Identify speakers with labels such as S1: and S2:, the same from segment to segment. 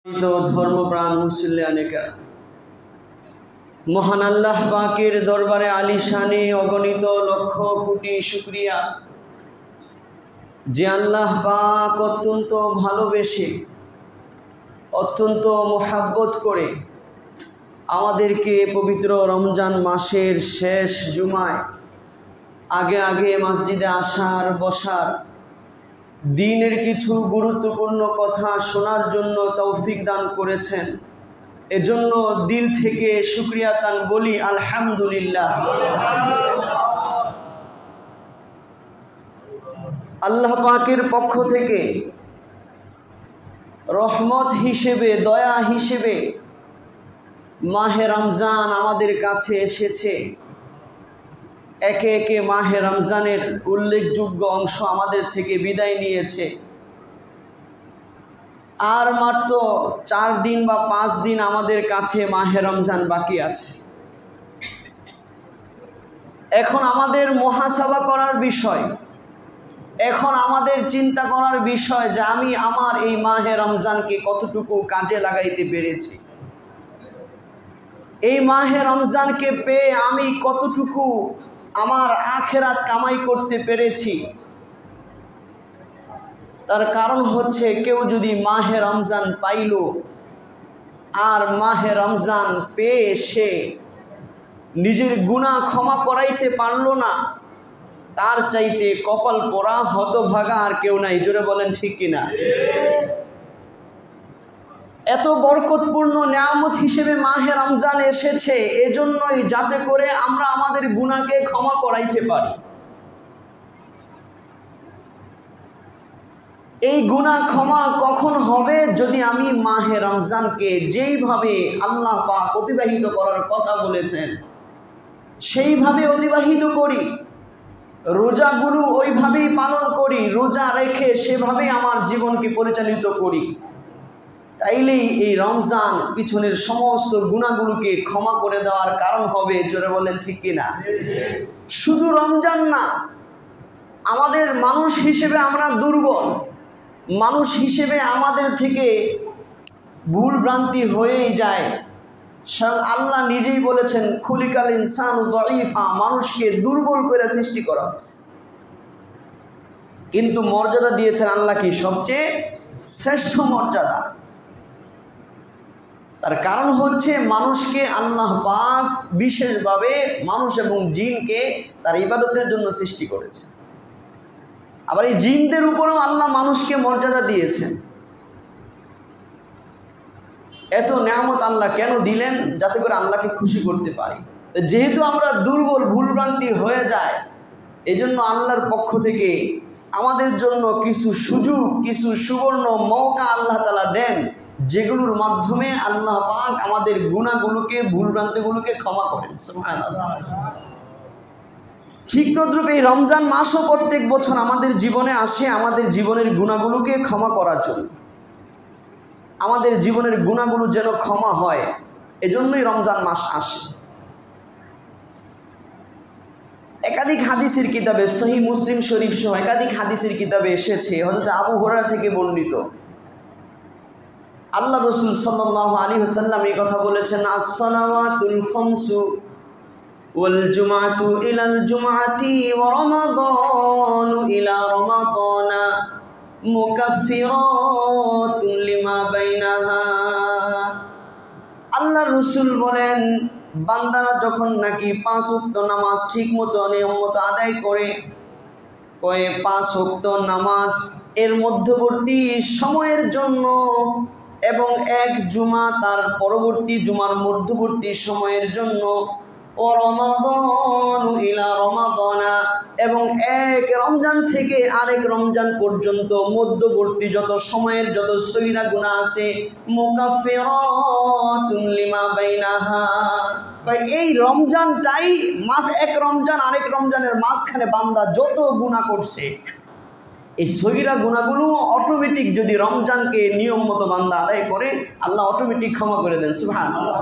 S1: ধর্মপ্রাণ মুসলিয়ানেকা মহান আল্লাহ পাকের দরবারে আলিশানে অগণিত লক্ষ কোটি শুকরিয়া যে আল্লাহ পাক অত্যন্ত ভালোবেসে অত্যন্ত মোহাব্বত করে আমাদেরকে পবিত্র রমজান মাসের শেষ জুমায় আগে আগে মসজিদে আসার বসার দিনের কিছু গুরুত্বপূর্ণ কথা শোনার জন্য তৌফিক দান করেছেন। এজন্য দিল থেকে শুকরিয়া তান বলি আলহামদুলিল্লাহ। আল্লাহ পাকের পক্ষ থেকে রহমত হিসেবে, দয়া হিসেবে মাহে রমজান আমাদের কাছে এসেছে। একে একে মাহে রমজানের উল্লেখযোগ্য অংশ আমাদের থেকে বিদায় নিয়েছে। আর মাত্র 4 দিন বা 5 দিন আমাদের কাছে মাহে রমজান বাকি আছে। এখন আমাদের মুহাসাবা করার বিষয়, এখন আমাদের চিন্তা করার বিষয় যে আমি আমার এই মাহে রমজানকে কতটুকু কাজে লাগাইতে পেরেছি। এই মাহে রমজানকে পেয়ে আমি কতটুকু আমার আখেরাত কামাই করতে পেরেছি। তার কারণ হচ্ছে কেউ যদি মাহে রমজান পাইল আর মাহে রমজান পেয়ে সে নিজের গুনাহ ক্ষমা করাইতে পারল না, তার চাইতে কপাল পোড়া হতভাগা আর কেউ নাই। জোরে বলেন ঠিক কিনা? এত বরকতপূর্ণ নিয়ামত হিসেবে মাহে রমজান এসেছে, এজন্যই যাতে করে আমরা আমাদের গুনাহকে ক্ষমা করাইতে পারি। এই গুনাহ ক্ষমা কখন হবে? যদি আমি মাহে রমজানকে যেইভাবে আল্লাহ পাক অতিবাহিত করার কথা বলেছেন সেইভাবে অতিবাহিত করি, রোজাগুলো ওইভাবেই পালন করি, রোজা রেখে সেভাবেই আমার জীবনকে পরিচালিত করি, তাইলেই এই রমজান পিছনের সমস্ত গুনাহগুলোকে ক্ষমা করে দেওয়ার কারণ হবে। জোরে বলেন ঠিক কিনা? শুধু রমজান না, আমাদের মানুষ হিসেবে আমরা দুর্বল, মানুষ হিসেবে আমাদের থেকে ভুল ভ্রান্তি হয়েই যায়। স্বয়ং আল্লাহ নিজেই বলেছেন খুলিকাল ইনসানু দাঈফা, মানুষকে দুর্বল করে সৃষ্টি করা হয়েছে। কিন্তু মর্যাদা দিয়েছেন আল্লাহ কি? সবচেয়ে শ্রেষ্ঠ মর্যাদা। তার কারণ হচ্ছে মানুষকে আল্লাহ পাক বিশেষভাবে মানুষ এবং জিনকে তার ইবাদতের জন্য সৃষ্টি করেছে। আবার এই জিনদের উপরেও আল্লাহ মানুষকে মর্যাদা দিয়েছেন। এত নিয়ামত আল্লাহ কেন দিলেন? যাতে করে আল্লাহকে খুশি করতে পারি। তো যেহেতু আমরা দুর্বল, ভুলভ্রান্তি হয়ে যায়, এজন্য আল্লাহর পক্ষ থেকে আমাদের জন্য কিছু সুযোগ, কিছু সুবর্ণ মৌকা আল্লাহ তাআলা দেন, যেগুলোর মাধ্যমে আল্লাহ পাক আমাদের গুনাহগুলোকে, ভুলভ্রান্তিগুলোকে ক্ষমা করেন। সুবহানাল্লাহ। ঠিক তদ্রূপ এই রমজান মাসও প্রত্যেক বছর আমাদের জীবনে আসে আমাদের জীবনের গুনাহগুলোকে ক্ষমা করার জন্য। আমাদের জীবনের গুনাহগুলো যেন ক্ষমা হয়, এজন্যই রমজান মাস আসে। একাধিক হাদিসের কিতাবে, সহিহ মুসলিম শরীফ সহ একাধিক হাদিসের কিতাবে এসেছে, হযরত আবু হুরায়রা থেকে বর্ণিত, আল্লাহ রাসূল সাল্লাল্লাহু আলাইহি ওয়াসাল্লাম এই কথা বলেছেন, আস-সালাওয়াতুল খামসু ওয়াল জুমআতু ইলাল জুমআতি ওয়া রমাদানু ইলা রমাদানা মুকাফফিরাতুন লিমা বাইনাহা। আল্লাহ রাসূল বলেন, বান্দারা যখন নাকি 5 ওয়াক্ত নামাজ ঠিক মতো নিয়ম মতো আদায় করে, 5 ওয়াক্ত নামাজ এর মধ্যবর্তী সময়ের জন্য এবং এক জুমা তার পরবর্তী জুমার মধ্যবর্তী সময়ের জন্য, ও রমাদান ইলা রমাদানা, এবং এক রমজান থেকে আরেক রমজান পর্যন্ত মধ্যবর্তী যত সময়ের যত সগীরা গুনাহ আছে, মুকাফফিরাতুন লিমা বাইনাহা। এই রমজানটাই এক রমজান আরেক রমজানের মাঝখানে বান্দা যত গুনাহ করছে, এই সগীরা গুনাহগুলো অটোমেটিক যদি রমজানকে নিয়ম মতো বান্দা আদায় করে, আল্লাহ অটোমেটিক ক্ষমা করে দেন। সুবহানাল্লাহ।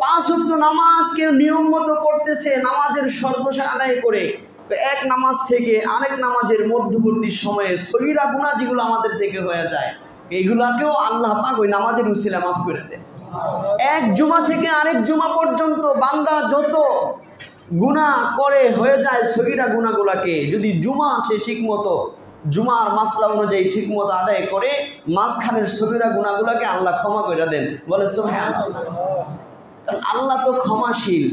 S1: 5 ওয়াক্ত নামাজ কেউ নিয়ম মতো পড়তেছে, নামাজের শর্ত আদায় করে, এক নামাজ থেকে আরেক নামাজের মধ্যবর্তী সময়ে সগীরা গুনাহ যেগুলো আমাদের থেকে হয়ে যায়, এইগুলাকেও আল্লাহ পাক ওই নামাজের উসিলা মাফ করে দেন। এক জুমা থেকে আরেক জুমা পর্যন্ত বান্দা যত গুনাহ করে হয়ে যায় সগীরা গুনাহগুলোকে যদি জুমা আছে ঠিক মতো জুমার মাসলা অনুযায়ী ঠিক মতো আদায় করে মাঝখানের সগীরা গুনাহগুলোকে আল্লাহ ক্ষমা করে দেন। বলে সুবহানাল্লাহ। কারণ আল্লাহ তো ক্ষমাশীল,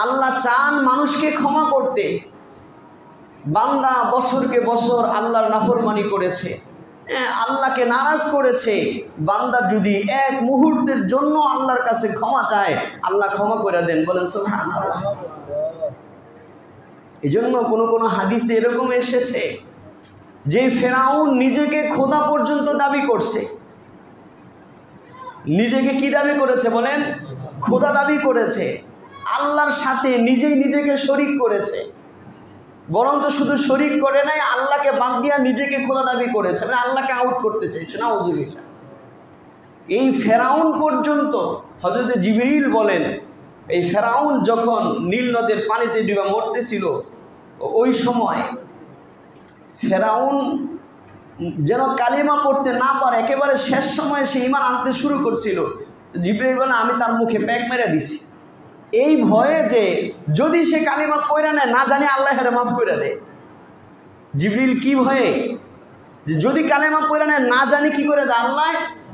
S1: আল্লাহ চান মানুষকে ক্ষমা করতে। বান্দা বছরকে বছর আল্লাহর নাফরমানি করেছে, আল্লাহকে নারাজ করেছে, বান্দা যদি এক মুহূর্তের জন্য আল্লাহর কাছে ক্ষমা চায় আল্লাহ ক্ষমা করে দেন। বলেন সুবহানাল্লাহ। এই জন্য কোনো হাদিসে এরকম এসেছে যে ফেরাউন নিজেকে খোদা পর্যন্ত দাবি করছে। নিজেকে কি দাবি করেছে বলেন? খোদা দাবি করেছে। আল্লাহর সাথে নিজেই নিজেকে শরীক করেছে, বরং তো শুধু শরীক করে নাই, আল্লাহকে বাদ দিয়া নিজেকে খোদা দাবি করেছে, মানে আল্লাহকে আউট করতে চাইছে। নাউজুবিল্লাহ। এই ফেরাউন পর্যন্ত হযরত জিবরিল বলেন এই ফেরাউন যখন নীল নদের পানিতে ডুবে মরতেছিল ওই সময় ফেরাউন যেন কালিমা পড়তে না পারে, একেবারে শেষ সময়ে সে ঈমান আনতে শুরু করছিল। জিবরিল বলেন আমি তার মুখে প্যাক মেরে দিছি, এই ভয়ে যে যদি সে কালিমা পড়ে নেয় না জানি আল্লাহ হেরে মাফ করে দেয়। জিবরিল কি ভয়ে? যে যদি কালিমা পড়ে নেয় না জানি কি করে দেয়, আল্লাহ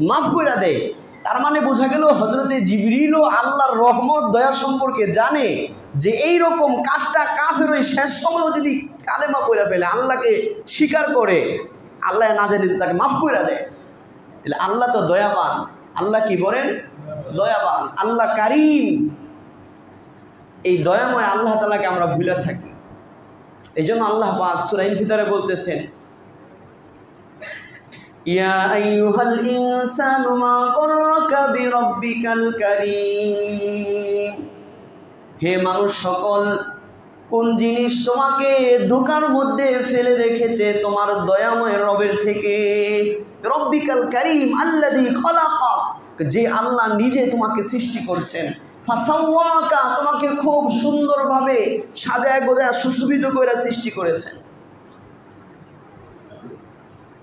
S1: মাফ করে দেয়। তার মানে বোঝা গেল হযরতে জিবরিলও আল্লাহর রহমত দয়া সম্পর্কে জানে যে এই রকম কাঠটা কাফের ওই শেষ সময়ও যদি কালেমা পড়ে ফেলে আল্লাহকে স্বীকার করে আল্লাহ না জানি তাকে মাফ করে দেয়। তাহলে আল্লাহ তো দয়াবান। আল্লাহ কি বলেন? দয়াবান, আল্লাহ কারীম। এই দয়াময় আল্লাহ তাআলাকে আমরা ভুলে থাকি। এই জন্য আল্লাহ পাক সূরা ইনফিতারে বলতেছেন ইয়া আইয়ুহাল ইনসানু মা গররাকা বিরাব্বিকাল কারীম। হে মানুষ সকল, কোন জিনিস তোমাকে ধোঁকার মধ্যে ফেলে রেখেছে তোমার দয়াময় রবের থেকে? রব্বিকাল কারীম আল্লাযী খলাকাক, যে আল্লাহ নিজে তোমাকে সৃষ্টি করছেন। ফাসাওয়াকা, তোমাকে খুব সুন্দরভাবে সাজায় গোছায় সুশোভিত করে সৃষ্টি করেছেন।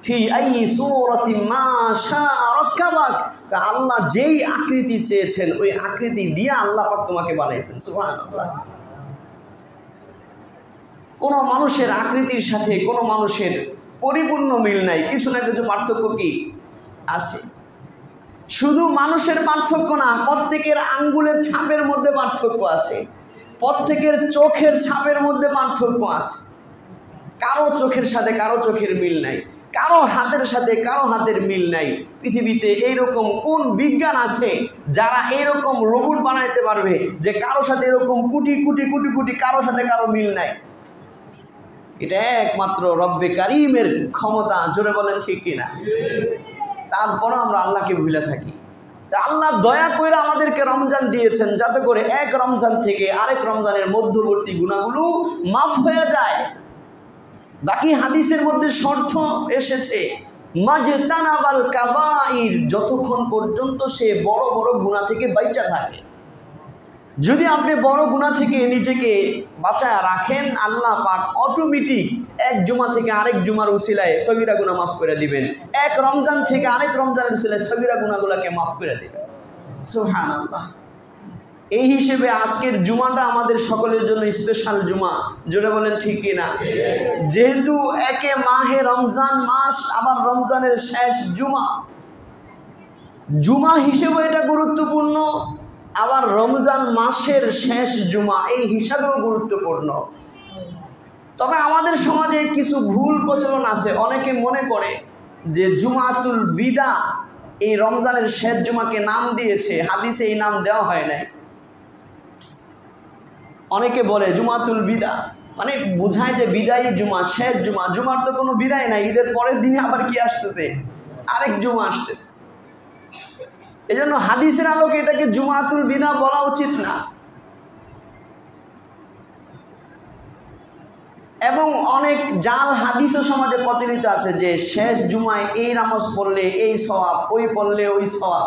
S1: ফি আইয়ি সূরাতিন মা শাআ রাক্কাবাক, আল্লাহ যেই আকৃতি চেয়েছেন ওই আকৃতি দিয়ে আল্লাহ পাক তোমাকে বানাইছেন। সুবহানাল্লাহ। কোনো মানুষের আকৃতির সাথে কোনো মানুষের পরিপূর্ণ মিল নাই, কিছু না কিছু পার্থক্য কি আছে। শুধু মানুষের পার্থক্য না, প্রত্যেকের আঙ্গুলের ছাপের মধ্যে পার্থক্য আছে, প্রত্যেকের চোখের ছাপের মধ্যে পার্থক্য আছে। কারো চোখের সাথে কারো চোখের মিল নাই, কারো হাতের সাথে কারো হাতের মিল নাই। পৃথিবীতে এইরকম কোন বিজ্ঞান আছে যারা এইরকম রোবট বানাইতে পারবে যে কারো সাথে এরকম কোটি কোটি কোটি কোটি কারো সাথে কারো মিল নাই? এটা একমাত্র রব্বে কারীমের ক্ষমতা। জোরে বলেন ঠিক কিনা? তারপরও আমরা আল্লাহকে ভুলে থাকি। তা আল্লাহ দয়া করে আমাদেরকে রমজান দিয়েছেন যাতে করে এক রমজান থেকে আরেক রমজানের মধ্যবর্তী গুনাহগুলো মাফ হয়ে যায়। বাকি হাদিসের মধ্যে শর্ত এসেছে মাজতানাবাল কাবাইর, যতক্ষণ পর্যন্ত সে বড় বড় গুনাহ থেকে বাইচা থাকে। যদি আপনি বড় গুনাহ থেকে নিজেকে বাঁচায় রাখেন আল্লাহ পাক অটোমেটিক এক জুমা থেকে আরেক জুমার উসিলায় সগীরা গুনাহ মাফ করে দিবেন, এক রমজান থেকে আরেক রমজানের উসিলায় সগীরা গুনাহগুলোকে মাফ করে দিবেন। সুবহানাল্লাহ। এই হিসেবে আজকের জুমাটা আমাদের সকলের জন্য স্পেশাল জুমা। জোরে বলেন ঠিক কিনা? যেহেতু একে মাহে রমজান মাস, আবার রমজানের শেষ জুমা, জুমা হিসেবে এটা গুরুত্বপূর্ণ, আবার রমজান মাসের শেষ জুমা এই হিসাবেও গুরুত্বপূর্ণ। তবে আমাদের সমাজে কিছু ভুল প্রচলন আছে। অনেকে মনে করে যে জুমাতুল বিদা এই রমজানের শেষ জুমাকে নাম দিয়েছে, হাদিসে এই নাম দেওয়া হয় নাই। অনেকে বলে জুমাতুল বিদা মানে বোঝায় যে বিদায়ী জুমা, শেষ জুমা। জুমার তো কোনো বিদায় নাই, ঈদের পরের দিনে আবার কি আসতেছে? আরেক জুমা আসতেছে। এই জন্য হাদিসের আলোকে এটাকে জুমাতুল বিদা বলা উচিত না। এবং অনেক জাল হাদিসও সমাজে প্রচলিত আছে যে শেষ জুমায় এই নামাজ পড়লে এই সওয়াব, ওই পড়লে ওই সওয়াব।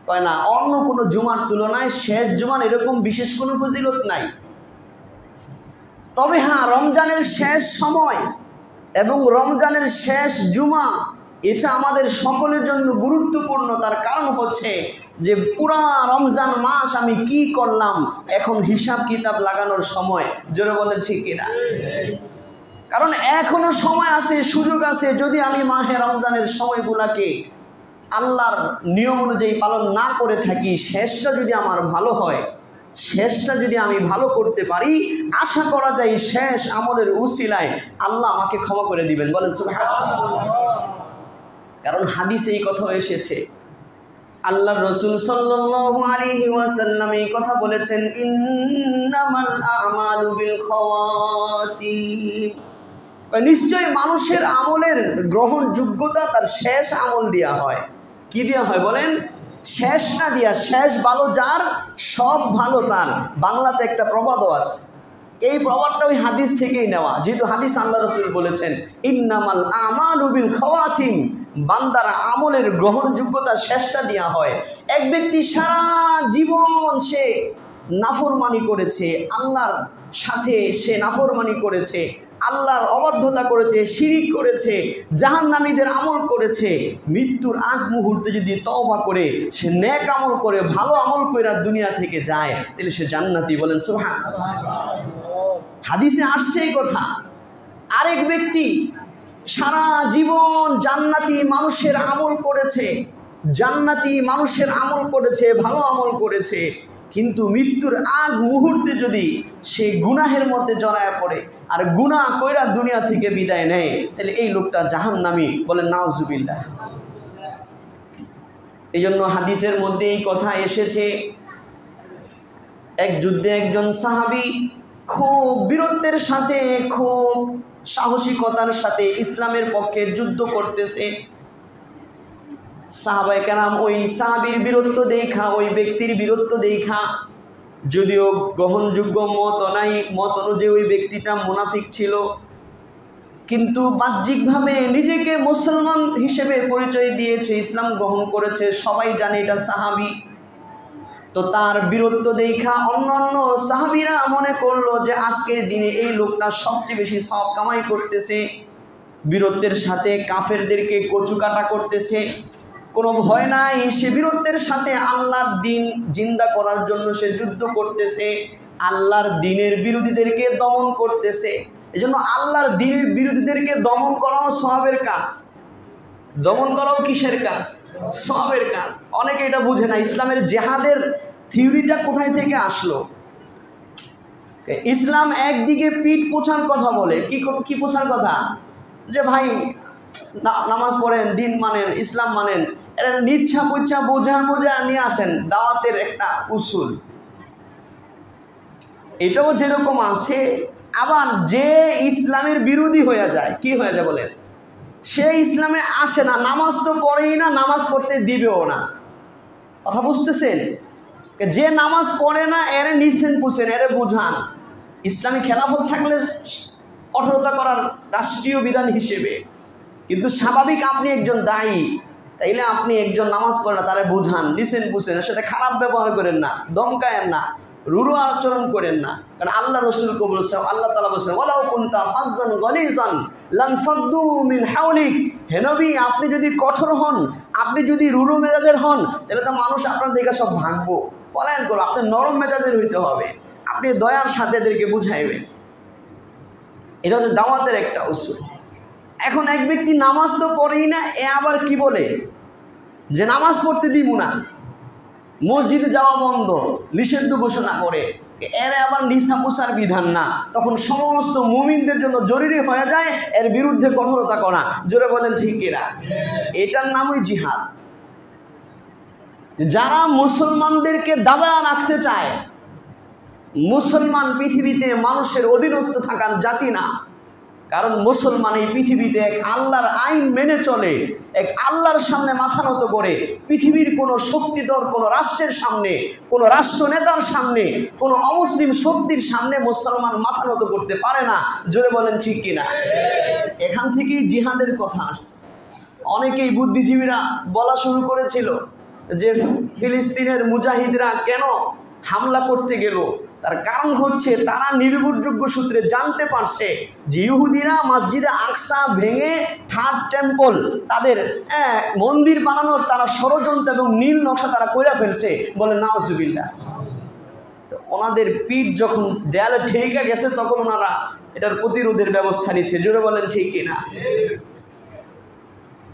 S1: কয় না, অন্য কোনো জুমার তুলনায় শেষ জুমার এরকম বিশেষ কোনো ফজিলত নাই। তবে হ্যাঁ, রমজানের শেষ সময় এবং রমজানের শেষ জুমা এটা আমাদের সকলের জন্য গুরুত্বপূর্ণ। তার কারণ হচ্ছে যে পুরা রমজান মাস আমি কি করলাম, এখন হিসাব কিতাব লাগানোর সময়। জোরে বলেন ঠিক কিনা? কারণ এখনো সময় আছে, সুযোগ আছে। যদি আমি মাহে রমজানের সময়গুলাকে আল্লাহর নিয়ম অনুযায়ী পালন না করে থাকি, শেষটা যদি আমার ভালো হয়, শেষটা যদি আমি ভালো করতে পারি, আশা করা যায় শেষ আমলের উসিলায় আল্লাহ আমাকে ক্ষমা করে দিবেন। বলেন সুবহানাল্লাহ। কারণ হাদিসে এই কথা এসেছে, আল্লাহর রাসূল সাল্লাল্লাহু আলাইহি ওয়াসাল্লাম এই কথা বলেছেন, ইন্নামাল আমালু বিল খাওয়াতিম। নিশ্চয় মানুষের আমলের গ্রহণযোগ্যতা তার শেষ আমল দেওয়া হয়। কি দেওয়া হয় বলেন? শেষ না দিয়া, শেষ ভালো যার সব ভালো তার। বাংলাতে একটা প্রবাদও আছে, এই প্রবাদটা ওই হাদিস থেকেই নেওয়া। যেহেতু হাদিস আল্লাহ রাসূল বলেছেন ইন্নামাল আমালু বিল খাওয়াতিম, বান্দার আমলের গ্রহণযোগ্যতা শেষটা দেওয়া হয়। এক ব্যক্তি সারা জীবন সে নাফরমানি করেছে, আল্লাহর সাথে সে নাফরমানি করেছে, আল্লাহর অবাধ্যতা করেছে, শিরিক করেছে, জাহান্নামীদের আমল করেছে, মৃত্যুর আগ মুহূর্তে যদি তওবা করে সে নেক আমল করে, ভালো আমল করে দুনিয়া থেকে যায়, তাহলে সে জান্নাতি। বলেন সুবহানাল্লাহ। হাদিসে আসছে এই কথা। আরেক ব্যক্তি সারা জীবন জান্নাতি মানুষের আমল করেছে, জান্নাতি মানুষের আমল করেছে, ভালো আমল করেছে, কিন্তু মৃত্যুর আগ মুহূর্তে যদি সে গুনাহের মধ্যে জড়ায় পড়ে আর গুনাহ কইরা দুনিয়া থেকে বিদায় নেয়, তাহলে এই লোকটা জাহান্নামী। বলেন নাউজুবিল্লাহ। এই জন্য হাদিসের মধ্যে এই কথা এসেছে, এক যুদ্ধে একজন সাহাবী খুব বীরত্বের সাথে, খুব সাহসিকতার সাথে ইসলামের পক্ষে যুদ্ধ করতেছে। সাহাবায়ে কেরাম ওই সাহাবীর বীরত্ব দেখা, ওই ব্যক্তির বীরত্ব দেখা, যদিও গ্রহণযোগ্য মত নাই, মত অনুযায়ী ওই ব্যক্তিটা মুনাফিক ছিল, কিন্তু বাহ্যিকভাবে নিজেকে মুসলমান হিসেবে পরিচয় দিয়েছে, ইসলাম গ্রহণ করেছে, সবাই জানে এটা সাহাবী। তো তার বীরত্ব দেখা অন্যান্য সাহাবীরা মনে করলো যে আজকের দিনে এই লোকটা সবচেয়ে বেশি সওয়াব কামাই করতেছে, বীরত্বের সাথে কাফেরদেরকে কচুকাটা করতেছে, কোনো ভয় নাই, সে বীরত্বের সাথে আল্লাহর দিন জিন্দা করার জন্য সে যুদ্ধ করতেছে, আল্লাহর দিনের বিরোধীদেরকে দমন করতেছে। এই জন্য আল্লাহর দিনের বিরোধীদেরকে দমন করাও সওয়াবের কাজ। দমন করাও কিসের কাজ? সওয়াবের কাজ। অনেকে এটা বুঝে না, ইসলামের জেহাদের থিওরিটা কোথায় থেকে আসলো। ইসলাম একদিকে পিঠ পোছার কথা বলে, কি পোছার কথা? যে ভাই নামাজ পড়েন, দিন মানেন, ইসলাম মানেন, এরা নিচ্ছা পুচ্ছা বোঝা নিয়ে আসেন দাওয়াতের একটা উসুল। এটাও যেরকম আছে, আবার যে ইসলামের বিরোধী হয়ে যায়, কি হয়ে যায় বলেন? সে ইসলামে আসে না, নামাজ তো পড়েই না, নামাজ পড়তে দিবেও না। কথা বুঝতেছেন? যে নামাজ পড়ে না এরে নিচ্ছেন পুছেন, এরে বুঝান। ইসলামী খেলাফত থাকলে কঠোরতা করার রাষ্ট্রীয় বিধান হিসেবে, কিন্তু স্বাভাবিক আপনি একজন দায়ী, তাইলে আপনি একজন নামাজ পড়ে না, তারে বুঝান, নিছেন পুছেন, এর সাথে খারাপ ব্যবহার করেন না, ধমকায়েন না, রুরু আচরণ করেন না। কারণ আল্লাহ রাসূল বলেছেন, আল্লাহ তাআলা বলেছেন, ওয়ালাউ কুনতা ফাজ্জান গালিজান লানফাদ্দু মিন হাওলিক। হে নবী, আপনি যদি কঠোর হন, আপনি যদি রুরু মেজাজের হন, তাহলে তো মানুষ আপনার দিকে সব ভাগবো, পলায়ন করবো। আপনি নরম মেজাজের হইতে হবে, আপনি দয়ার সাথে এদেরকে বুঝাইবেন। এটা হচ্ছে দাওয়াতের একটা উসুল। এখন এক ব্যক্তি নামাজ তো পড়েই না, এ আবার কি বলে যে নামাজ পড়তে দিব না, মসজিদে যাওয়া বন্ধ, নিষিদ্ধ ঘোষণা করে, এর আবার নিসা মুসার বিধান না, তখন সমস্ত মুমিনদের জন্য জরুরি হয়ে যায় এর বিরুদ্ধে কঠোরতা করা। জোরে বলেন ঠিক কিনা? এটার নামই জিহাদ। যারা মুসলমানদেরকে দাবায় রাখতে চায়, মুসলমান পৃথিবীতে মানুষের অধীনস্থ থাকার জাতি না। কারণ মুসলমান এই পৃথিবীতে এক আল্লাহর আইন মেনে চলে, এক আল্লাহর সামনে মাথা নত করে। পৃথিবীর কোনো শক্তিধর কোনো রাষ্ট্রের সামনে, কোনো রাষ্ট্রনেতার সামনে, কোনো অমুসলিম শক্তির সামনে মুসলমান মাথা নত করতে পারে না। জোরে বলেন ঠিক কিনা? এখান থেকেই জিহাদের কথা আসছে। অনেকেই বুদ্ধিজীবীরা বলা শুরু করেছিল যে ফিলিস্তিনের মুজাহিদরা কেন হামলা করতে গেল, তার কারণ হচ্ছে তারা নির্ভরযোগ্য সূত্রে জানতে পারছে যে ইহুদিরা মসজিদে আকসা ভেঙে থার্ড টেম্পল, তাদের মন্দির বানানোর তারা ষড়যন্ত্র এবং নীল নকশা তারা কইরা ফেলছে, বলে নাউজুবিল্লাহ। তো ওনাদের পিঠ যখন দেয়ালে ঠেকে গেছে তখন ওনারা এটার প্রতিরোধের ব্যবস্থা নিচ্ছে। জোরে বলেন ঠিক কিনা?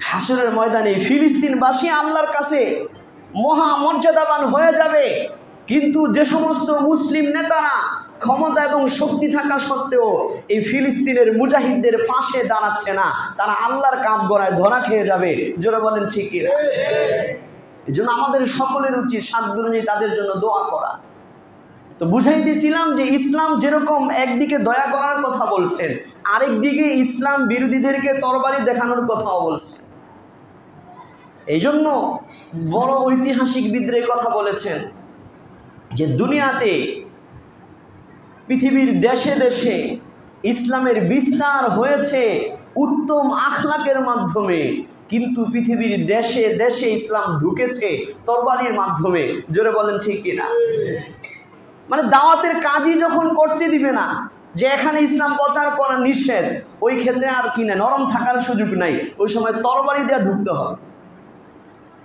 S1: হাসরের ময়দানে ফিলিস্তিনবাসী আল্লাহর কাছে মহা মর্যাদাবান হয়ে যাবে, কিন্তু যে সমস্ত মুসলিম নেতারা ক্ষমতা এবং শক্তি থাকা সত্ত্বেও এই ফিলিস্তিনের মুজাহিদদের পাশে দাঁড়াচ্ছে না, তারা আল্লাহর কাঠগড়ায় ধরা খেয়ে যাবে। জোরে বলেন ঠিক কিনা? এই জন্য আমাদের সকলের উচিত সাধ্য অনুযায়ী তাদের জন্য দোয়া করা। তো বুঝাই দিয়েছিলাম যে ইসলাম যেরকম একদিকে দয়া করার কথা বলছেন, আরেকদিকে ইসলাম বিরোধীদেরকে তরবারি দেখানোর কথাও বলছেন। এই জন্য বড় ঐতিহাসিকবিদরা কথা বলেছেন যে দুনিয়াতে পৃথিবীর দেশে দেশে ইসলামের বিস্তার হয়েছে উত্তম আখলাকের মাধ্যমে, কিন্তু পৃথিবীর দেশে দেশে ইসলাম ঢুকেছে তরবারির মাধ্যমে। জোরে বলেন ঠিক কিনা? মানে দাওয়াতের কাজই যখন করতে দিবে না, যে এখানে ইসলাম প্রচার করা নিষেধ, ওই ক্ষেত্রে আর কি না, নরম থাকার সুযোগ নাই, ওই সময় তরবারি দিয়ে ঢুকতে হবে।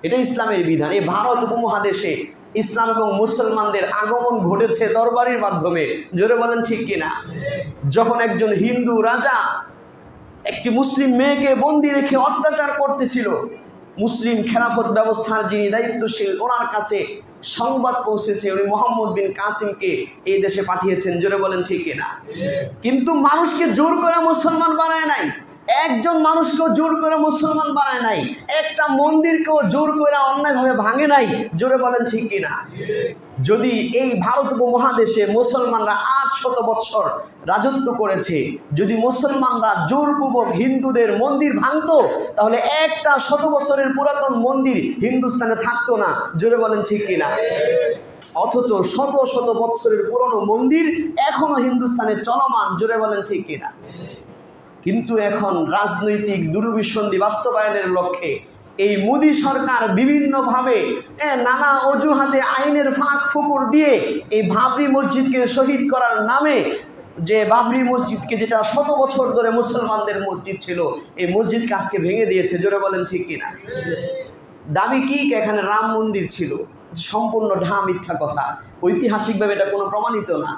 S1: এটা ইসলামের বিধান। এই ভারত উপমহাদেশে ইসলাম এবং মুসলমানদের আগমন ঘটেছে তরবারির মাধ্যমে। জোরে বলেন ঠিক কিনা? যখন একজন হিন্দু রাজা একটি মুসলিম মেয়েকে বন্দি রেখে অত্যাচার করতেছিল, মুসলিম খেলাফত ব্যবস্থার যিনি দায়িত্বশীল, ওনার কাছে সংবাদ পৌঁছেছে, উনি মোহাম্মদ বিন কাসিমকে এই দেশে পাঠিয়েছেন। জোরে বলেন ঠিক কিনা? কিন্তু মানুষকে জোর করে মুসলমান বানায় নাই, একজন মানুষকেও জোর করে মুসলমান বানায় নাই, একটা মন্দিরকেও জোর করে অন্যায়ভাবে ভাঙে নাই। জোরে বলেন ঠিক কিনা? যদি এই ভারত উপমহাদেশে মুসলমানরা 800 বৎসর রাজত্ব করেছে, যদি মুসলমানরা জোরপূর্বক হিন্দুদের মন্দির ভাঙতো, তাহলে একটা 100 বছরের পুরাতন মন্দির হিন্দুস্তানে থাকতো না। জোরে বলেন ঠিক কিনা? অথচ শত শত বৎসরের পুরনো মন্দির এখনো হিন্দুস্তানে চলমান। জোরে বলেন ঠিক কিনা? কিন্তু এখন রাজনৈতিক দুরভিসন্ধি বাস্তবায়নের লক্ষ্যে এই মোদী সরকার বিভিন্নভাবে নানা অজুহাতে আইনের ফাঁক ফোকর দিয়ে এই বাবরি মসজিদকে শহীদ করার নামে, যে বাবরি মসজিদকে যেটা 100 বছর ধরে মুসলমানদের মসজিদ ছিল, এই মসজিদকে আজকে ভেঙে দিয়েছে। জোরে বলেন ঠিক কিনা? দাবি কি? এখানে রাম মন্দির ছিল। সম্পূর্ণ ঢা মিথ্যা কথা, ঐতিহাসিকভাবে এটা কোনো প্রমাণিত না।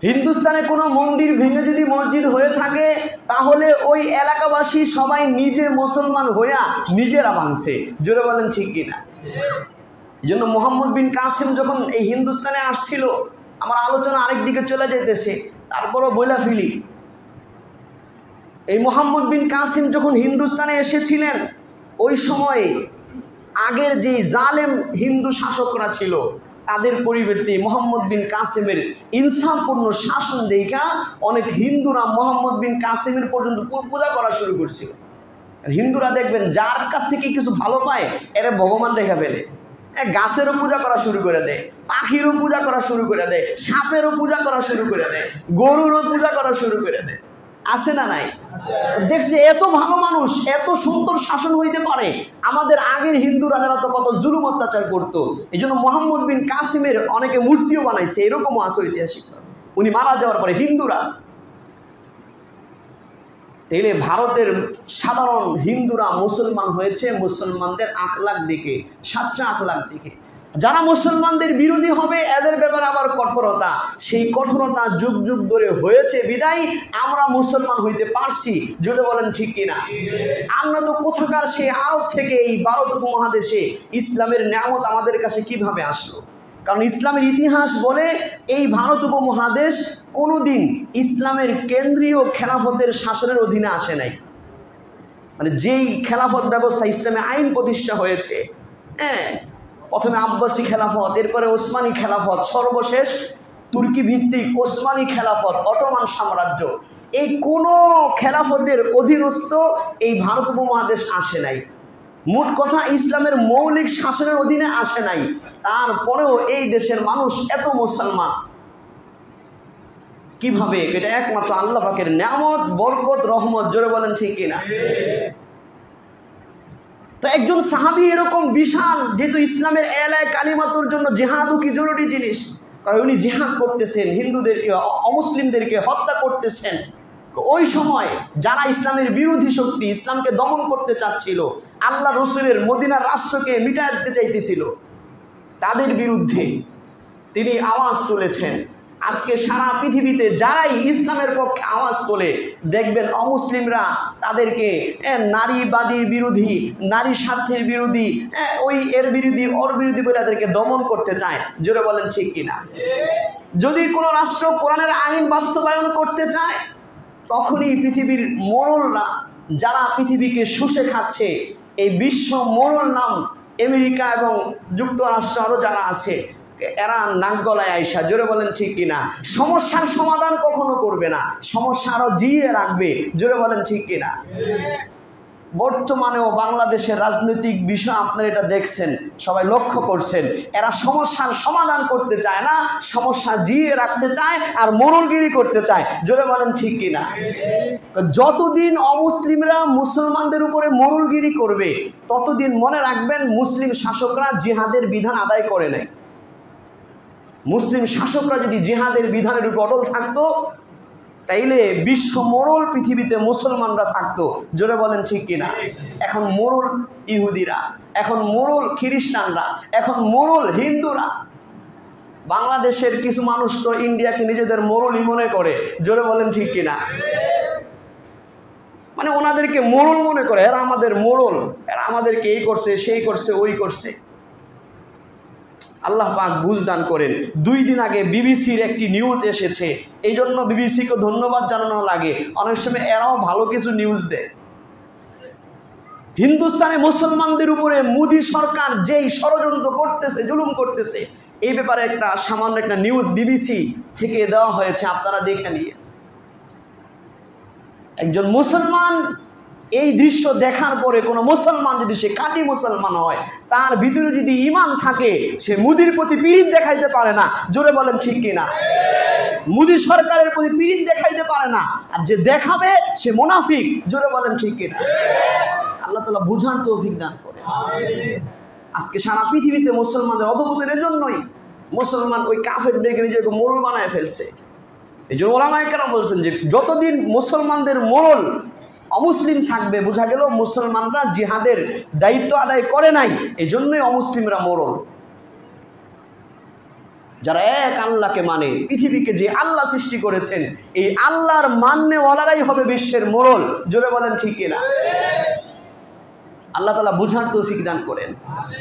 S1: হিন্দুস্তানে কোনো মন্দির ভেঙে যদি মসজিদ হয়ে থাকে, তাহলে ওই এলাকাবাসী সবাই নিজে মুসলমান হইয়া নিজেরা ভাঙছে। জোরে বলেন ঠিক কিনা? এই জন্য মোহাম্মদ বিন কাসিম যখন এই হিন্দুস্তানে আসছিল, আমার আলোচনা আরেক দিকে চলে যেতেছে, তারপরও বইলা ফেলি, এই মোহাম্মদ বিন কাসিম যখন হিন্দুস্তানে এসেছিলেন, ওই সময়ে আগের যে জালেম হিন্দু শাসকরা ছিল, তাদের পরিবর্তে মোহাম্মদ বিন কাসিমের ইনসাফপূর্ণ শাসন দেখা অনেক হিন্দুরা মোহাম্মদ বিন কাসিমের পর্যন্ত পূজা করা শুরু করছিল। হিন্দুরা দেখবেন যার কাছ থেকে কিছু ভালো পায়, এরা ভগবান রেখা ফেলে। গাছেরও পূজা করা শুরু করে দেয়, পাখিরও পূজা করা শুরু করে দেয়, সাপেরও পূজা করা শুরু করে দেয়, গরুরও পূজা করা শুরু করে দেয়। আছে না নাই? দেখছি এত ভালো মানুষ, এত সুন্দর শাসন হইতে পারে। আমাদের আগের হিন্দু রাজারা তো কত জুলুম অত্যাচার করতো। এই জন্য মোহাম্মদ বিন কাসিমের অনেকে মূর্তিও বানাইছে, এরকমও আছে ঐতিহাসিক। উনি মারা যাওয়ার পরে হিন্দুরা, তাইলে ভারতের সাধারণ হিন্দুরা মুসলমান হয়েছে মুসলমানদের আখলাক দেখে, সাচ্চা আখলাক দেখে। যারা মুসলমানদের বিরোধী হবে, এদের ব্যাপারে আবার কঠোরতা, সেই কঠোরতা যুগ যুগ ধরে হয়েছে বিদায় আমরা মুসলমান হইতে পারছি। যদি বলেন ঠিক কিনা? আমরা তো কোথাকার সেই আরব থেকে এই ভারত উপমহাদেশে ইসলামের নিয়ামত আমাদের কাছে কিভাবে আসলো? কারণ ইসলামের ইতিহাস বলে এই ভারত উপমহাদেশ কোনোদিন ইসলামের কেন্দ্রীয় খেলাফতের শাসনের অধীনে আসে নাই। মানে যেই খেলাফত ব্যবস্থা, ইসলামে আইন প্রতিষ্ঠা হয়েছে, প্রথমে আব্বাসী খেলাফত, এরপরে ওসমানী খেলাফত, সর্বশেষ তুর্কি ভিত্তিক ওসমানী খেলাফত, অটোমান সাম্রাজ্য, এই কোনো খেলাফতের অধীনস্থ এই ভারত উপমহাদেশ আসে নাই। মোট কথা ইসলামের মৌলিক শাসনের অধীনে আসে নাই। তারপরেও এই দেশের মানুষ এত মুসলমান কিভাবে? এটা একমাত্র আল্লাহ পাকের নিয়ামত, বরকত, রহমত। জোরে বলেন ঠিক কিনা? তো একজন সাহাবী এরকম বিশাল, যেহেতু ইসলামের এলায় কালিমাতুর জন্য জেহাদও কি জরুরি জিনিস, উনি জেহাদ করতেছেন, হিন্দুদের অমুসলিমদেরকে হত্যা করতেছেন। ওই সময় যারা ইসলামের বিরোধী শক্তি, ইসলামকে দমন করতে চাচ্ছিল, আল্লাহ রসুলের মদিনার রাষ্ট্রকে মিটাতে দিতে চাইতেছিল, তাদের বিরুদ্ধে তিনি আওয়াজ তুলেছেন। আজকে সারা পৃথিবীতে যারাই ইসলামের পক্ষে আওয়াজ তোলে, দেখবেন অমুসলিমরা তাদেরকে নারীবাদীর বিরোধী, নারী স্বার্থের বিরোধী, ওই এর বিরোধী, ওর বিরোধী বলে তাদেরকে দমন করতে চায়। জোরে বলেন ঠিক কিনা? যদি কোনো রাষ্ট্র কোরআনের আইন বাস্তবায়ন করতে চায়, তখনই পৃথিবীর মোড়লরা, যারা পৃথিবীকে শুষে খাচ্ছে, এই বিশ্ব মোড়ল নাম আমেরিকা এবং যুক্তরাষ্ট্র আরও যারা আছে, এরা নাক গলায় আইসা, জোরে বলেন ঠিক কিনা, সমস্যার সমাধান কখনো করবে না, সমস্যা আরো জিয়ে রাখবে। জোরে বলেন ঠিক কিনা? বর্তমানেও বাংলাদেশের রাজনৈতিক বিষয় আপনারা এটা দেখছেন, সবাই লক্ষ্য করছেন, এরা সমস্যার সমাধান করতে চায় না, সমস্যা জিয়ে রাখতে চায় আর মোড়লগিরি করতে চায়। জোরে বলেন ঠিক কিনা? যতদিন অমুসলিমরা মুসলমানদের উপরে মোড়লগিরি করবে, ততদিন মনে রাখবেন মুসলিম শাসকরা জিহাদের বিধান আদায় করে নেয়। মুসলিম শাসকরা যদি জিহাদের বিধানের উপর অটল থাকতো, তাইলে বিশ্ব মোড়ল পৃথিবীতে মুসলমানরা থাকতো। জোরে বলেন ঠিক কিনা? এখন মোড়ল ইহুদিরা, এখন মোড়ল খ্রিস্টানরা, এখন মোড়ল হিন্দুরা। বাংলাদেশের কিছু মানুষ তো ইন্ডিয়াকে নিজেদের মোড়লই মনে করে। জোরে বলেন ঠিক কিনা? মানে ওনাদেরকে মোড়ল মনে করে, এরা আমাদের মোড়ল, এরা আমাদেরকে এই করছে, সেই করছে, ওই করছে। আল্লাহ পাক বুঝদান করেন। 2 দিন আগে বিবিসির একটি নিউজ এসেছে, এই জন্য বিবিসিকে ধন্যবাদ জানানো লাগে, অনেক সময় এরাও ভালো কিছু নিউজ দেয়। হিন্দুস্তানে মুসলমানদের উপরে মোদি সরকার যেই ষড়যন্ত্র করতেছে, জুলুম করতেছে, এই ব্যাপারে একটা সামান্য একটা নিউজ বিবিসি থেকে দেওয়া হয়েছে, আপনারা দেখে নিয়ে। একজন মুসলমান এই দৃশ্য দেখার পরে, কোনো মুসলমান যদি সে খাঁটি মুসলমান হয়, তার ভিতরে যদি ঈমান থাকে, সে মোদির প্রতি পীড়িত দেখাইতে পারে না। জোরে বলেন ঠিক কিনা? মোদি সরকারের প্রতি পীড়িত দেখাইতে পারে না, আর যে দেখাবে সে মুনাফিক। জোরে বলেন ঠিক কিনা? আল্লাহ তাআলা বুঝার তৌফিক দান করে। আজকে সারা পৃথিবীতে মুসলমানদের অধঃপতনের জন্যই মুসলমান ওই কাফেরদেরকে নিজেকে মোড়ল বানায় ফেলছে। এই জন্য ওলামায়ে কেরাম বলছেন যে যতদিন মুসলমানদের মোড়ল অমুসলিম থাকবে, বোঝা গেল মুসলমানরা জিহাদের দায়িত্ব আদায় করে নাই, এই জন্যই অমুসলিমরা মোড়ল। যারা এক আল্লাহকে মানে, পৃথিবীকে যে আল্লাহ সৃষ্টি করেছেন, এই আল্লাহর মান্যওয়ালারাই হবে বিশ্বের মোড়ল। জোরে বলেন ঠিক কিনা? আল্লাহ তাআলা বুঝার তৌফিক দান করেন।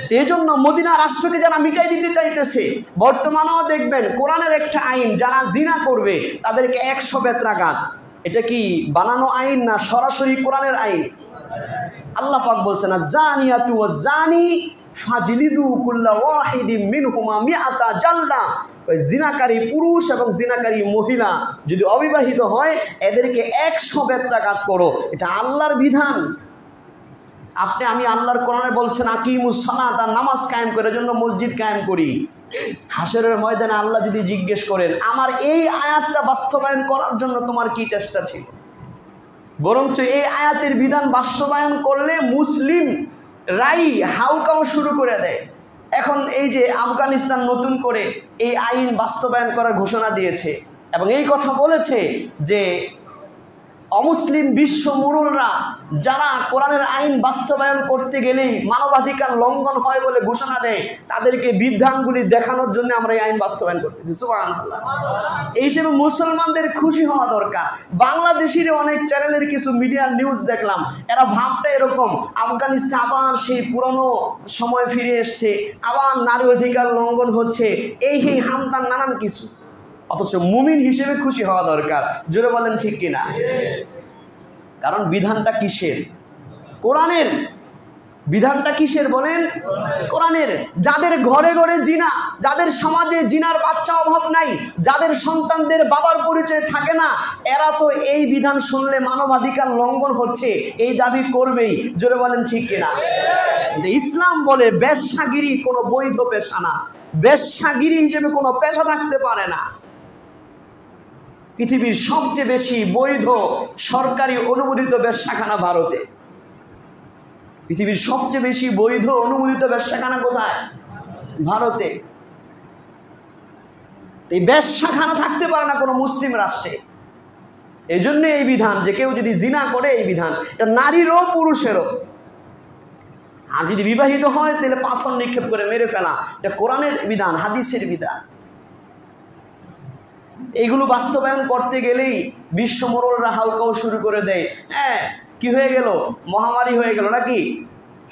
S1: তো এই জন্য মদিনা রাষ্ট্রকে যারা মিটাই দিতে চাইতেছে, বর্তমানেও দেখবেন কোরআনের একটা আইন, যারা জিনা করবে তাদেরকে 100 বেত্রাঘাত। এটা কি বানানো আইন না সরাসরি কোরআনের আইন? আল্লাহ পাক বলছেন, জানিয়াতু ওয়াজ জানি ফাজলিদু কুল্লা ওয়াহিদিম মিনহুমা মিআতা জালদা। ওই জিনাকারী পুরুষ এবং জিনাকারী মহিলা যদি অবিবাহিত হয়, এদেরকে 100 বেত্রাঘাত করো। এটা আল্লাহর বিধান। আমি আল্লাহর কোরআনে বলছেন আকিমুস সালাত, আর নামাজ কায়েম করার জন্য মসজিদ কায়েম করি। হাসরের ময়দানে আল্লাহ যদি জিজ্ঞেস করেন, আমার এই আয়াতটা বাস্তবায়ন করার জন্য তোমার কি চেষ্টা ছিল? বরঞ্চ এই আয়াতের বিধান বাস্তবায়ন করলে মুসলিম রাই হাউকাও শুরু করে দেয়। এখন এই যে আফগানিস্তান নতুন করে এই আইন বাস্তবায়ন করার ঘোষণা দিয়েছে এবং এই কথা বলেছে যে অমুসলিম বিশ্ব মোড়লরা যারা কোরআনের আইন বাস্তবায়ন করতে গেলেই মানবাধিকার লঙ্ঘন হয় বলে ঘোষণা দেয়, তাদেরকে বৃদ্ধাঙ্গুলি দেখানোর জন্য আমরা এই আইন বাস্তবায়ন করতেছি। সুবহানাল্লাহ। এই হিসেবে মুসলমানদের খুশি হওয়া দরকার। বাংলাদেশের অনেক চ্যানেলের কিছু মিডিয়ার নিউজ দেখলাম, এরা ভাবটা এরকম, আফগানিস্তান আবার সেই পুরনো সময় ফিরে এসছে, আবার নারী অধিকার লঙ্ঘন হচ্ছে, এই হামদান নানান কিছু। অথচ মুমিন হিসেবে খুশি হওয়া দরকার। জোরে বলেন ঠিক কিনা? কারণ বিধানটা কিসের? কোরআনের। বিধানটা কিসের বলেন? কোরআনের। যাদের ঘরে ঘরে জিনা, যাদের সমাজে জিনার বাচ্চা অভাব নাই, যাদের সন্তানদের বাবার পরিচয় থাকে না, এরা তো এই বিধান শুনলে মানবাধিকার লঙ্ঘন হচ্ছে এই দাবি করবেই। জোরে বলেন ঠিক কিনা? ইসলাম বলে বেশ্যাগিরি কোনো বৈধ পেশা না, বেশ্যাগিরি হিসেবে কোনো পেশা থাকতে পারে না। পৃথিবীর সবচেয়ে বেশি বৈধ সরকারি অনুমোদিত বেশ্যাখানা ভারতে। পৃথিবীর সবচেয়ে বেশি বৈধ অনুমোদিত ব্যবসাখানা কোথায়? ভারতে। এই ব্যবসাখানা থাকতে পারে না কোনো মুসলিম রাষ্ট্রে। এই জন্য এই বিধান যে কেউ যদি জিনা করে, এই বিধান এটা নারীরও পুরুষেরও। আর যদি বিবাহিত হয় তাহলে পাথর নিক্ষেপ করে মেরে ফেলা, এটা কোরআনের বিধান, হাদিসের বিধান। এইগুলো বাস্তবায়ন করতে গেলেই বিশ্ব মোড়লরা হালকাও শুরু করে দেয়। হ্যাঁ, কি হয়ে গেল? মহামারী হয়ে গেল নাকি?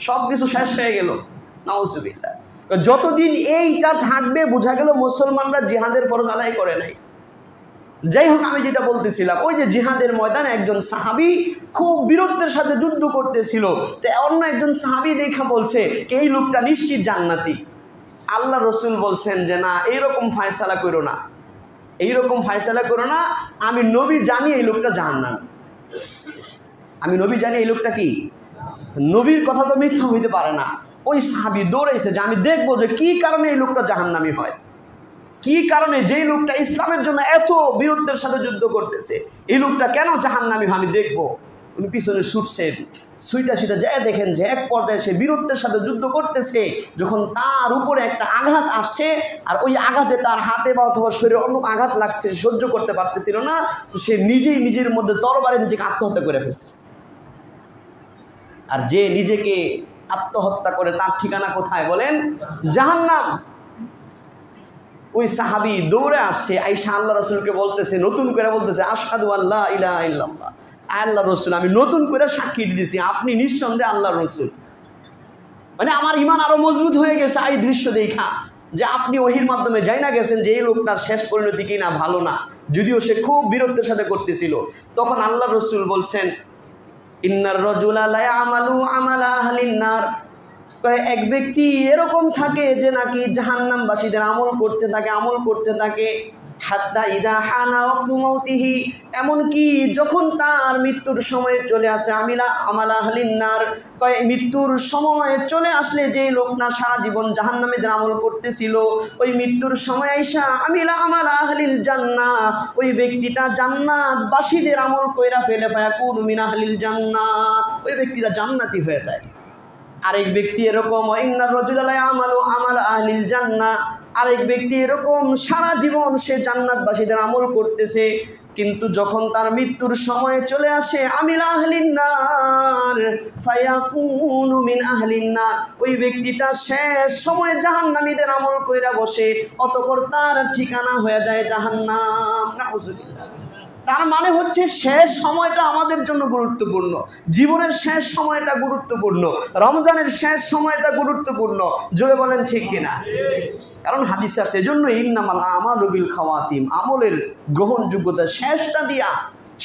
S1: সব কিছু শেষ হয়ে গেল। নাউজুবিল্লাহ। যতদিন এইটা থাকবে বোঝা গেল মুসলমানরা জিহাদের ফরজ আদায় করে নাই। যাই হোক, আমি যেটা বলতেছিলাম, ওই যে জিহাদের ময়দানে একজন সাহাবী খুব বীরত্বের সাথে যুদ্ধ করতেছিল, তো অন্য একজন সাহাবী দেখা বলছে এই লোকটা নিশ্চিত জান্নাতি। আল্লাহ রসুল বলছেন যে না, এইরকম ফায়সালা করো না, এইরকম ফায়সালা করো না, আমি নবী জানি এই লোকটা জাহান্নামী। আমি নবী জানি এই লোকটা কি, নবীর কথা তো মিথ্যা হইতে পারে না। ওই সাহাবী দৌড়াইছে যে আমি দেখবো যে কি কারণে এই লোকটা জাহান্নামী হয়, কি কারণে, যেই লোকটা ইসলামের জন্য এত বীরত্বের সাথে যুদ্ধ করতেছে, এই লোকটা কেন জাহান্নামী হয় আমি দেখবো। উনি পিছনে ছুটছেন, সুইটা যায় দেখেন যে এক পর্যায়ে সে বীরত্বের সাথে যুদ্ধ করতেছে, যখন তার উপরে একটা আঘাত আসছে আর ওই আঘাতে তার হাতে বা অথবা শরীরে অন্য আঘাত লাগছে, সহ্য করতে পারতেছিল না, তো সে নিজেই নিজের মধ্যে তরবারে নিজেকে আত্মহত্যা করে ফেলছে। আর যে নিজেকে আত্মহত্যা করে তার ঠিকানা কোথায় বলেন? জাহান্নাম। ওই সাহাবী দৌড়ে আসছে, আয়েশা আল্লাহ রসুলকে বলতেছে, নতুন করে বলতেছে, আশহাদু আল্লা ইলাহা ইল্লাল্লাহ, আল্লাহ রসুল আমি নতুন করে সাক্ষী দিতেছি আপনি নিঃসন্দেহে আল্লাহ রসুল। মানে আমার ঈমান আরো মজবুত হয়ে গেছে এই দৃশ্য দেখা, যে আপনি ওহির মাধ্যমে যাই না গেছেন যে এই লোকটার শেষ পরিণতি কিনা ভালো না, যদিও সে খুব বীরত্বের সাথে করতেছিল। তখন আল্লাহ রসুল বলছেন, ইন্নার রাজুলা লা ইয়ামালু আমালা আহলিন নার, এক ব্যক্তি এরকম থাকে যে নাকি জাহান্নামবাসীদের আমল করতে থাকে হাত্তা ইদা হানা ওয়াক্তু মাউতিহি, এমনকি যখন তার মৃত্যুর সময় চলে আসে, আমালা আহলিন নার, মৃত্যুর সময় চলে আসলে যে লোক না সারা জীবন জাহান্নামীদের আমল করতেছিল, ওই মৃত্যুর সময় আইসা আমালা আহলিল জান্নাহ, ওই ব্যক্তিটা জান্নাতবাসীদের আমল কইরা ফেলে, ফায়াকুনু মিন আহলিল জান্নাহ, ওই ব্যক্তিটা জান্নাতি হয়ে যায়। আরেক ব্যক্তি এরকম, ইন্নার রাজুলা লা ইয়ামালু আমালা আহলিল জান্নাহ, আরেক ব্যক্তি এরকম সারা জীবন সে জান্নাতবাসীদের আমল করতেছে, কিন্তু যখন তার মৃত্যুর সময় চলে আসে আমিলা আহলিন নার ফায়াকুনু মিন আহলিন নার, ওই ব্যক্তিটা শেষ সময় জাহান্নামীদের আমল কইরা বসে, অতঃপর তার ঠিকানা হয়ে যায় জাহান্নাম। নাউজুবিল্লাহ। তার মানে হচ্ছে শেষ সময়টা আমাদের জন্য গুরুত্বপূর্ণ, জীবনের শেষ সময়টা গুরুত্বপূর্ণ, রমজানের শেষ সময়টা গুরুত্বপূর্ণ। জোরে বলেন ঠিক কিনা? কারণ হাদিস আছে, এজন্য ইন্নামাল আমালু বিল খাওয়াতিম, আমলের গ্রহণযোগ্যতা শেষটা দিয়া।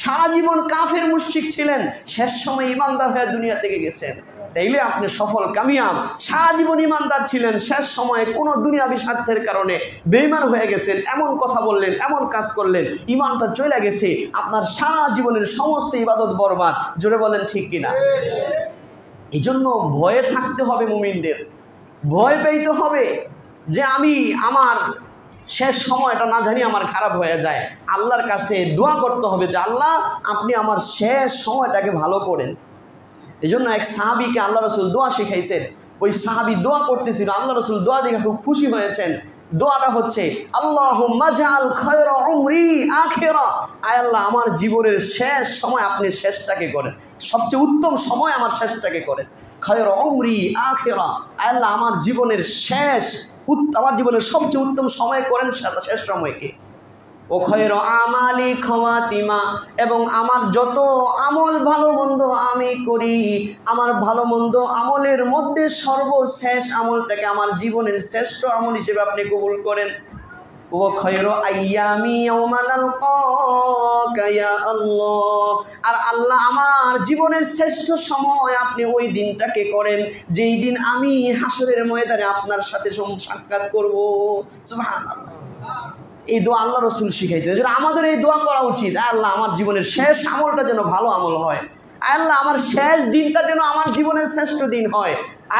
S1: সারা জীবন কাফের মুশরিক ছিলেন, শেষ সময় ইমানদার হয়ে দুনিয়া থেকে গেছেন, তাইলে আপনি সফল কামিয়াব। সারা জীবন ইমানদার ছিলেন, শেষ সময়ে কোনো দুনিয়াবি স্বার্থের কারণে বেঈমান হয়ে গেছেন, এমন কথা বললেন, এমন কাজ করলেন, ইমানটা চলে গেছে, আপনার সারা জীবনের সমস্ত ইবাদত বরবাদ। জোরে বলেন ঠিক কিনা? এই জন্য ভয়ে থাকতে হবে মুমিনদের, ভয় পেতে হবে যে আমার শেষ সময়টা না জানি আমার খারাপ হয়ে যায়। আল্লাহর কাছে দোয়া করতে হবে যে আল্লাহ আপনি আমার শেষ সময়টাকে ভালো করেন। এই জন্য এক সাহাবীকে আল্লাহ রসুল দোয়া শিখাইছেন, ওই সাহাবী দোয়া করতেছিল, আল্লাহ রসুল দোয়া দেখে খুব খুশি হয়েছেন। দোয়াটা হচ্ছে আল্লাহুম্মা জাআল খায়রা উমরি আখিরা, আয় আল্লাহ আমার জীবনের শেষ সময় আপনি শেষটাকে করেন, সবচেয়ে উত্তম সময় আমার শেষটাকে করেন। খায়রা উমরি আখিরা, আয় আল্লাহ আমার জীবনের সবচেয়ে উত্তম সময় করেন শেষ সময়কে। ও খায়রা আমালি খাওয়াতিমা, এবং আমার যত আমল ভালো মন্দ আমি করি, আমার ভালো মন্দ আমলের মধ্যে সর্বশেষ আমলটাকে আমার জীবনের শ্রেষ্ঠ আমল হিসেবে আপনি কবুল করেন। ও খায়রা আইয়ামি ইয়াওমা নালকাকা ইয়া আল্লাহ, আর আল্লাহ আমার জীবনের শ্রেষ্ঠ সময় আপনি ওই দিনটাকে করেন যেই দিন আমি হাসরের ময়দানে আপনার সাথে সাক্ষাৎ করব। সুবহানাল্লাহ। এই দোয়া আল্লাহ রসুল শিখাইছে, আমাদের এই দোয়া করা উচিত। আল্লাহ আমার জীবনের শেষ আমলটা যেন ভালো আমল হয়, আল্লাহ আমার শেষ দিনটা যেন আমার জীবনের শ্রেষ্ঠ দিন হয়,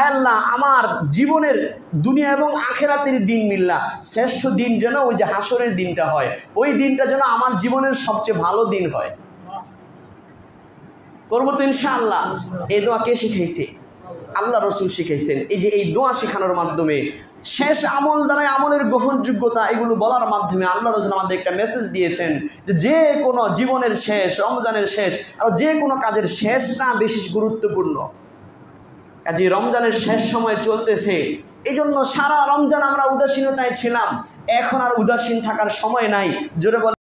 S1: আল্লাহ আমার জীবনের দুনিয়া এবং আখিরাতের দিন মিল্লা শ্রেষ্ঠ দিন যেন ওই যে হাসরের দিনটা হয়, ওই দিনটা যেন আমার জীবনের সবচেয়ে ভালো দিন হয়। করবো তো ইনশাআল্লাহ। এই দোয়া কে শিখাইছে? আল্লাহ রসুল শিখাইছেন। এই যে এই দোয়া শেখানোর মাধ্যমে, শেষ আমল দ্বারা আমলের গ্রহণযোগ্যতা, এগুলো বলার মাধ্যমে আল্লাহ রসুল আমাদের একটা মেসেজ দিয়েছেন যে কোনো জীবনের শেষ, রমজানের শেষ আর যে কোনো কাজের শেষটা বেশি গুরুত্বপূর্ণ। কাজে রমজানের শেষ সময় চলতেছে, এই জন্য সারা রমজান আমরা উদাসীনতায় ছিলাম, এখন আর উদাসীন থাকার সময় নাই। জোরে বলেন